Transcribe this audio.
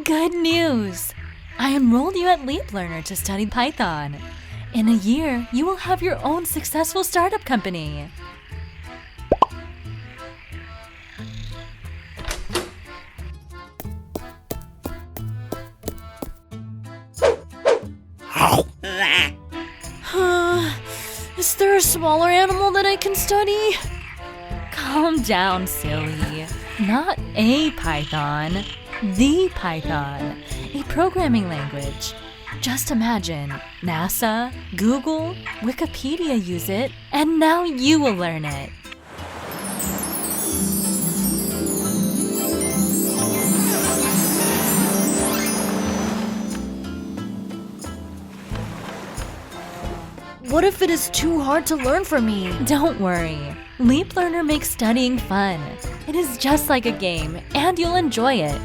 Good news! I enrolled you at LeapLearner to study Python. In a year, you will have your own successful startup company. Is there a smaller animal that I can study? Calm down, silly. Not a Python, the Python, a programming language. Just imagine, NASA, Google, Wikipedia use it, and now you will learn it. What if it is too hard to learn for me? Don't worry. LeapLearner makes studying fun. It is just like a game, and you'll enjoy it.